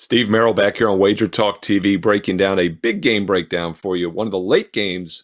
Steve Merrill back here on WagerTalk TV, breaking down a big game breakdown for you. One of the late games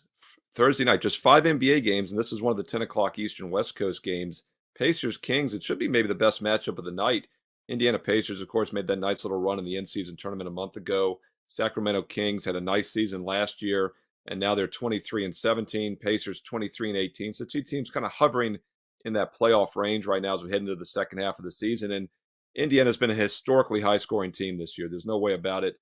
Thursday night, just 5 NBA games, and this is one of the 10 o'clock Eastern West Coast games. Pacers Kings, it should be maybe the best matchup of the night. Indiana Pacers, of course, made that nice little run in the in-season tournament a month ago. Sacramento Kings had a nice season last year, and now they're 23-17. Pacers 23-18. So two teams kind of hovering in that playoff range right now as we head into the second half of the season. And Indiana's been a historically high-scoring team this year. There's no way about it.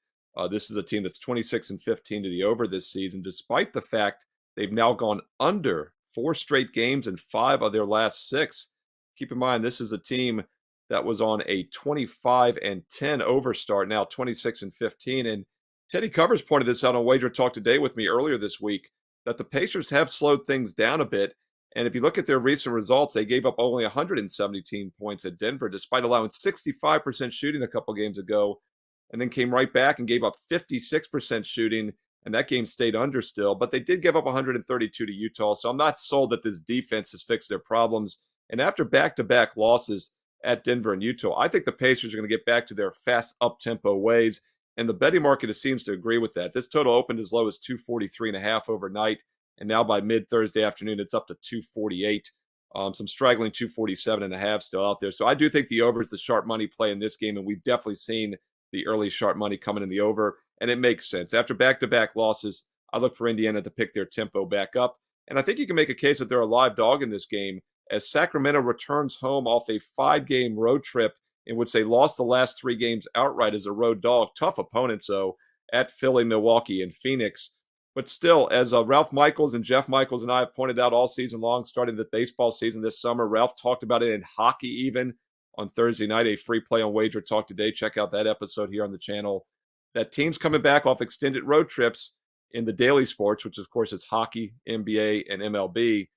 This is a team that's 26-15 to the over this season, despite the fact they've now gone under 4 straight games in 5 of their last 6. Keep in mind, this is a team that was on a 25-10 over start, now 26-15. And Teddy Covers pointed this out on Wager Talk today with me earlier this week, that the Pacers have slowed things down a bit. And if you look at their recent results, they gave up only 117 points at Denver, despite allowing 65% shooting a couple games ago, and then came right back and gave up 56% shooting, and that game stayed under still. But they did give up 132 to Utah, so I'm not sold that this defense has fixed their problems. And after back-to-back losses at Denver and Utah, I think the Pacers are going to get back to their fast up-tempo ways, and the betting market seems to agree with that. This total opened as low as 243.5 overnight. And now by mid-Thursday afternoon, it's up to 248. Some straggling 247.5 still out there. So I do think the over is the sharp money play in this game, and we've definitely seen the early sharp money coming in the over, and it makes sense. After back-to-back losses, I look for Indiana to pick their tempo back up. And I think you can make a case that they're a live dog in this game as Sacramento returns home off a 5-game road trip in which they lost the last 3 games outright as a road dog. Tough opponents, though, at Philly, Milwaukee, and Phoenix. But still, as Ralph Michaels and Jeff Michaels and I have pointed out all season long, starting the baseball season this summer, Ralph talked about it in hockey even on Thursday night, a free play on Wager Talk today. Check out that episode here on the channel. That teams coming back off extended road trips in the daily sports, which of course is hockey, NBA, and MLB,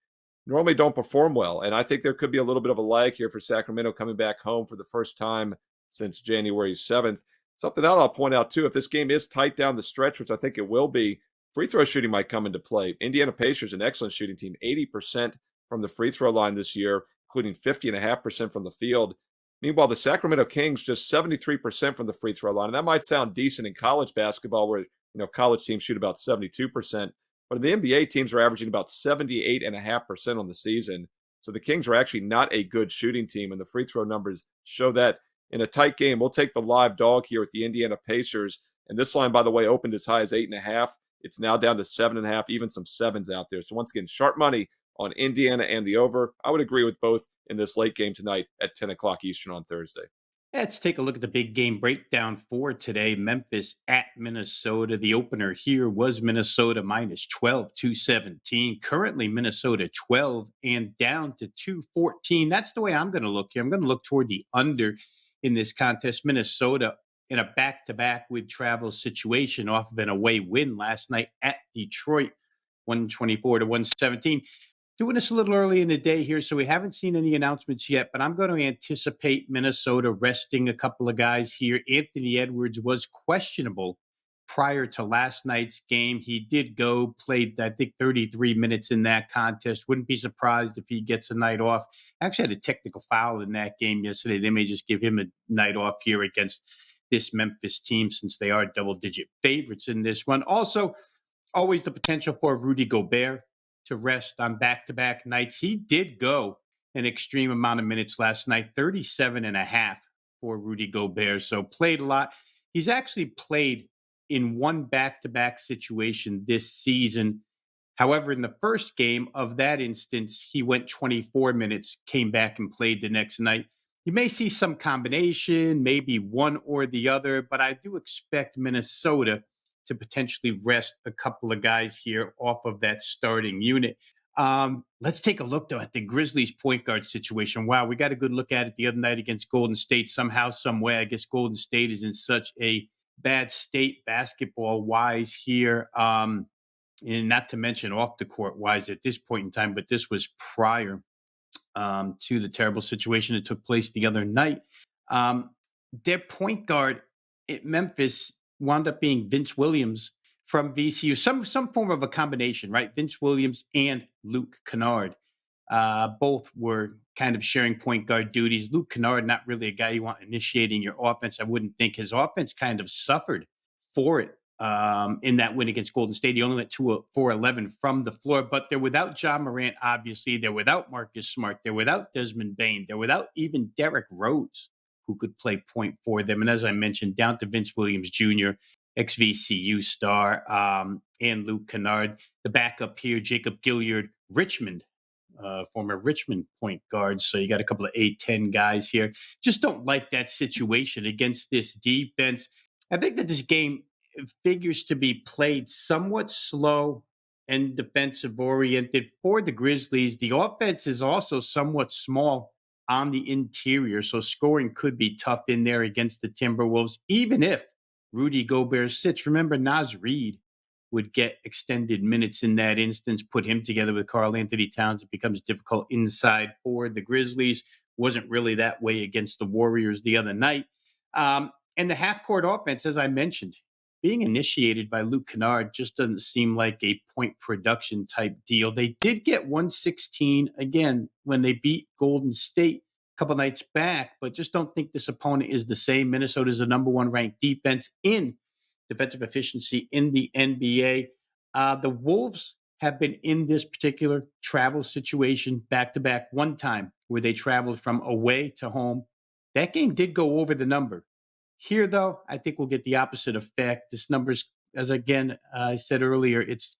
normally don't perform well. And I think there could be a little bit of a lag here for Sacramento coming back home for the first time since January 7th. Something else I'll point out too, if this game is tight down the stretch, which I think it will be, free throw shooting might come into play. Indiana Pacers, an excellent shooting team, 80% from the free throw line this year, including 50.5% from the field. Meanwhile, the Sacramento Kings just 73% from the free throw line. And that might sound decent in college basketball where, college teams shoot about 72%. But in the NBA, teams are averaging about 78.5% on the season. So the Kings are actually not a good shooting team, and the free throw numbers show that. In a tight game, we'll take the live dog here with the Indiana Pacers. And this line, by the way, opened as high as 8.5. It's now down to 7.5, even some 7s out there. So once again, sharp money on Indiana and the over. I would agree with both in this late game tonight at 10 o'clock Eastern on Thursday. Let's take a look at the big game breakdown for today. Memphis at Minnesota. The opener here was Minnesota minus 12, 217. Currently, Minnesota 12 and down to 214. That's the way I'm going to look here. I'm going to look toward the under in this contest. Minnesota in a back-to-back with travel situation off of an away win last night at Detroit, 124 to 117. Doing this a little early in the day here, so we haven't seen any announcements yet, but I'm going to anticipate Minnesota resting a couple of guys here. Anthony Edwards was questionable prior to last night's game. He did go, played, I think, 33 minutes in that contest. Wouldn't be surprised if he gets a night off. Actually had a technical foul in that game yesterday. They may just give him a night off here against this Memphis team since they are double-digit favorites in this one. Also, always the potential for Rudy Gobert to rest on back-to-back nights. He did go an extreme amount of minutes last night, 37.5 for Rudy Gobert, so played a lot. He's actually played in one back-to-back situation this season. However, in the first game of that instance, he went 24 minutes, came back and played the next night. You may see some combination, maybe one or the other, but I do expect Minnesota to potentially rest a couple of guys here off of that starting unit. Let's take a look, though, at the Grizzlies point guard situation. Wow, we got a good look at it the other night against Golden State. Somehow, some way, I guess Golden State is in such a bad state basketball-wise here, and not to mention off-the-court-wise at this point in time, but this was prior to the terrible situation that took place the other night. Their point guard at Memphis wound up being Vince Williams from VCU, some form of a combination, right? Vince Williams and Luke Kennard. Both were kind of sharing point guard duties. Luke Kennard, not really a guy you want initiating your offense. I wouldn't think his offense kind of suffered for it in that win against Golden State. He only went 2 for 11 from the floor, but they're without John Morant, obviously. They're without Marcus Smart. They're without Desmond Bain. They're without even Derrick Rose, who could play point for them. And as I mentioned, down to Vince Williams Jr., ex-VCU star, and Luke Kennard. The backup here, Jacob Gilyard, Richmond, former Richmond point guard. So you got a couple of A-10 guys here. Just don't like that situation against this defense. I think that this game figures to be played somewhat slow and defensive oriented for the Grizzlies. The offense is also somewhat small on the interior, so scoring could be tough in there against the Timberwolves, even if Rudy Gobert sits. Remember, Naz Reid would get extended minutes in that instance, put him together with Karl Anthony Towns. It becomes difficult inside for the Grizzlies. Wasn't really that way against the Warriors the other night. And the half-court offense, as I mentioned, being initiated by Luke Kennard just doesn't seem like a point production type deal. They did get 116 again when they beat Golden State a couple nights back, but just don't think this opponent is the same. Minnesota is the number one ranked defense in defensive efficiency in the NBA. The Wolves have been in this particular travel situation back to back one time where they traveled from away to home. That game did go over the number. Here, though, I think we'll get the opposite effect. This number's, as again, I said earlier, it's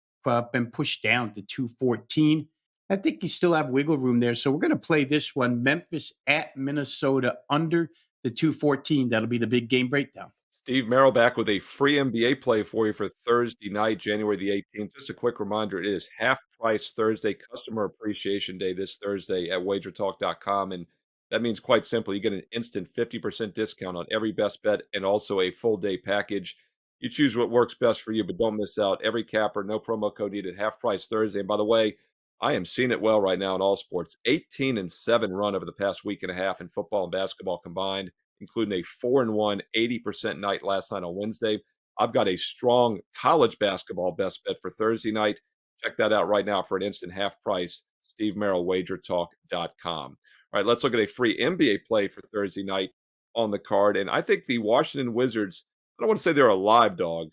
been pushed down to 214. I think you still have wiggle room there. So we're going to play this one, Memphis at Minnesota under the 214. That'll be the big game breakdown. Steve Merrill back with a free NBA play for you for Thursday night, January the 18th. Just a quick reminder, it is half price Thursday, Customer Appreciation Day this Thursday at WagerTalk.com. And that means quite simply, you get an instant 50% discount on every best bet and also a full day package. You choose what works best for you, but don't miss out. Every capper, no promo code needed, half price Thursday. And by the way, I am seeing it well right now in all sports. 18-7 run over the past week and a half in football and basketball combined, including a 4-1, 80% night last night on Wednesday. I've got a strong college basketball best bet for Thursday night. Check that out right now for an instant half price. Steve Merrill, WagerTalk.com. All right, let's look at a free NBA play for Thursday night on the card. And I think the Washington Wizards, I don't want to say they're a live dog,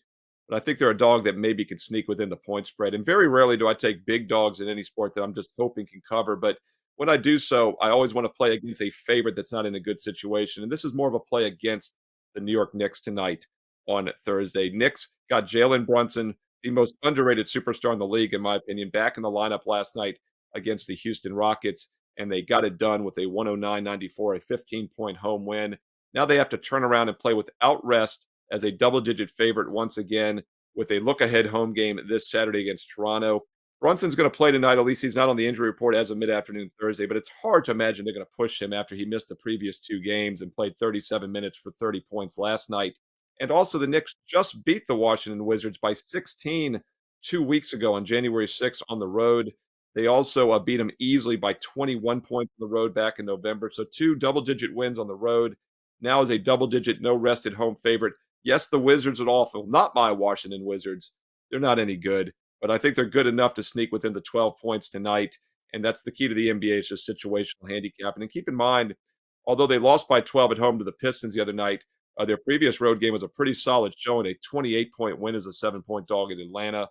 but I think they're a dog that maybe could sneak within the point spread. And very rarely do I take big dogs in any sport that I'm just hoping can cover. But when I do so, I always want to play against a favorite that's not in a good situation. And this is more of a play against the New York Knicks tonight on Thursday. Knicks got Jalen Brunson, the most underrated superstar in the league, in my opinion, back in the lineup last night against the Houston Rockets. And they got it done with a 109-94, a 15-point home win. Now they have to turn around and play without rest as a double-digit favorite once again with a look-ahead home game this Saturday against Toronto. Brunson's going to play tonight. At least he's not on the injury report as of mid-afternoon Thursday, but it's hard to imagine they're going to push him after he missed the previous two games and played 37 minutes for 30 points last night. And also the Knicks just beat the Washington Wizards by 16 2 weeks ago on January 6th on the road. They also beat them easily by 21 points on the road back in November. So two double-digit wins on the road. Now is a double-digit no-rested home favorite. Yes, the Wizards are awful. Not my Washington Wizards. They're not any good. But I think they're good enough to sneak within the 12 points tonight. And that's the key to the NBA is just situational handicapping. And keep in mind, although they lost by 12 at home to the Pistons the other night, their previous road game was a pretty solid showing, a 28-point win as a 7-point dog in Atlanta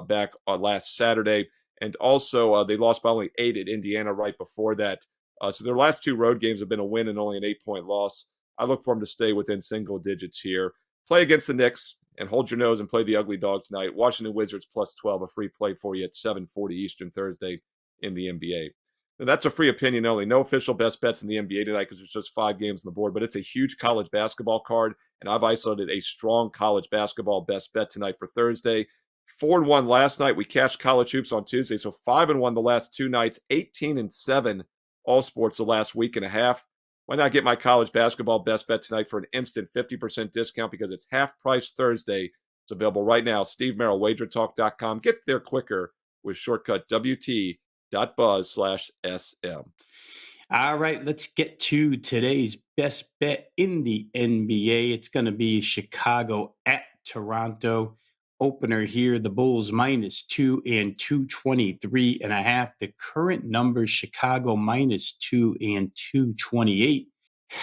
back on last Saturday. And also they lost by only 8 at Indiana right before that. So their last two road games have been a win and only an 8-point loss. I look for them to stay within single digits here. Play against the Knicks and hold your nose and play the ugly dog tonight. Washington Wizards plus 12, a free play for you at 7:40 Eastern Thursday in the NBA. Now, that's a free opinion only. No official best bets in the NBA tonight because there's just 5 games on the board, but it's a huge college basketball card, and I've isolated a strong college basketball best bet tonight for Thursday. 4-1 last night. We cashed college hoops on Tuesday, so 5-1 the last 2 nights, 18-7 all sports the last week and a half. Why not get my college basketball best bet tonight for an instant 50% discount because it's half price Thursday. It's available right now. Steve Merrill, WagerTalk.com. Get there quicker with shortcut WT.buzz/SM. All right, let's get to today's best bet in the NBA. It's going to be Chicago at Toronto. opener here, the Bulls -2 and 223.5. The current number, Chicago -2 and 228.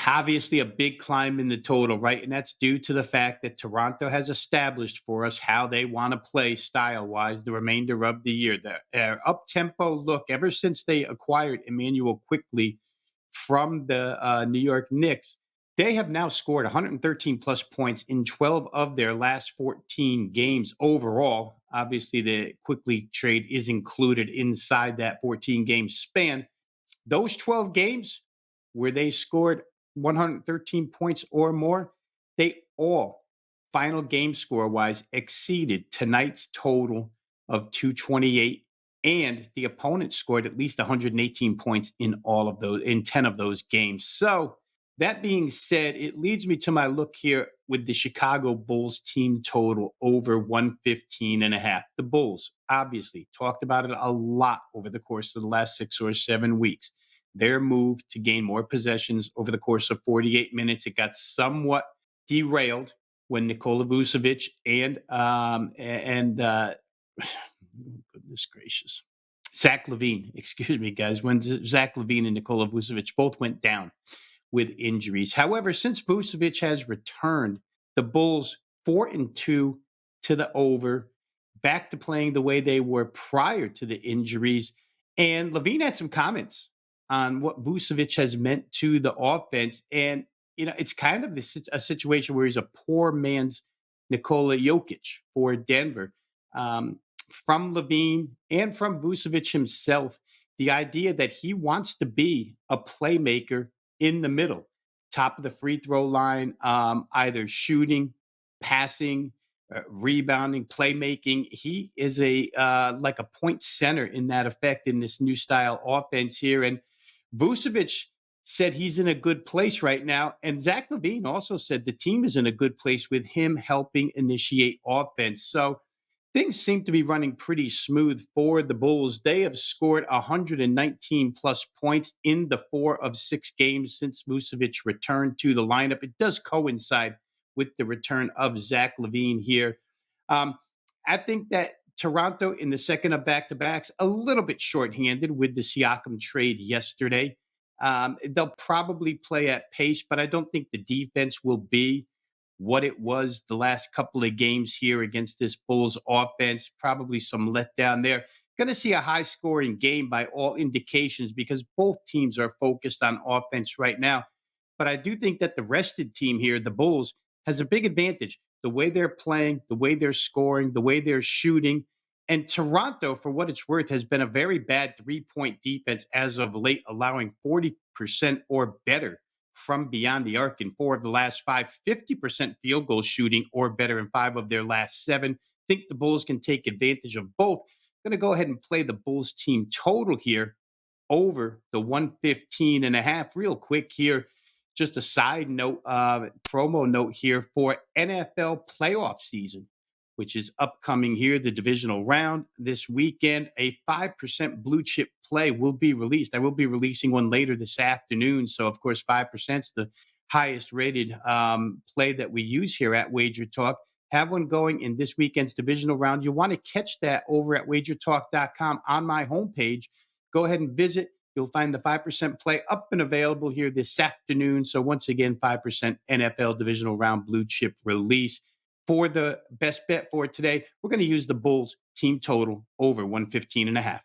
Obviously, a big climb in the total, right? And that's due to the fact that Toronto has established for us how they want to play style wise the remainder of the year. Their up tempo look, ever since they acquired Emmanuel quickly from the New York Knicks, they have now scored 113 plus points in 12 of their last 14 games overall. Obviously, the quickly trade is included inside that 14 game span. Those 12 games where they scored 113 points or more, they all, final game score wise, exceeded tonight's total of 228. And the opponent scored at least 118 points in all of those, in 10 of those games. So, that being said, it leads me to my look here with the Chicago Bulls team total over 115.5. The Bulls, obviously, talked about it a lot over the course of the last 6 or 7 weeks. Their move to gain more possessions over the course of 48 minutes, it got somewhat derailed when Nikola Vucevic and goodness gracious, Zach LaVine, excuse me, guys, when Zach LaVine and Nikola Vucevic both went down with injuries. However, since Vucevic has returned, the Bulls 4-2 to the over, back to playing the way they were prior to the injuries. And LaVine had some comments on what Vucevic has meant to the offense. And, it's kind of a situation where he's a poor man's Nikola Jokic for Denver. From LaVine and from Vucevic himself, the idea that he wants to be a playmaker in the middle, top of the free throw line, either shooting, passing, rebounding, playmaking. He is like a point center in that effect in this new style offense here. And Vucevic said he's in a good place right now. And Zach LaVine also said the team is in a good place with him helping initiate offense. So things seem to be running pretty smooth for the Bulls. They have scored 119 plus points in the 4 of 6 games since Vucevic returned to the lineup. It does coincide with the return of Zach LaVine here. I think that Toronto in the second of back-to-backs, a little bit shorthanded with the Siakam trade yesterday. They'll probably play at pace, but I don't think the defense will be what it was the last couple of games here against this Bulls offense. Probably some letdown there. Going to see a high scoring game by all indications because both teams are focused on offense right now. But I do think that the rested team here, the Bulls, has a big advantage. The way they're playing, the way they're scoring, the way they're shooting. And Toronto, for what it's worth, has been a very bad 3-point defense as of late, allowing 40% or better from beyond the arc in 4 of the last 5, 50% field goal shooting or better in 5 of their last 7. Think the Bulls can take advantage of both. Going to go ahead and play the Bulls team total here over the 115.5. Real quick here, just a side note, promo note here for NFL playoff season, which is upcoming here, the divisional round this weekend. A 5% blue chip play will be released. I will be releasing one later this afternoon. So, of course, 5% is the highest rated play that we use here at WagerTalk. Have one going in this weekend's divisional round. You want to catch that over at WagerTalk.com on my homepage. Go ahead and visit. You'll find the 5% play up and available here this afternoon. So once again, 5% NFL divisional round blue chip release. For the best bet for today, we're going to use the Bulls team total over 115.5.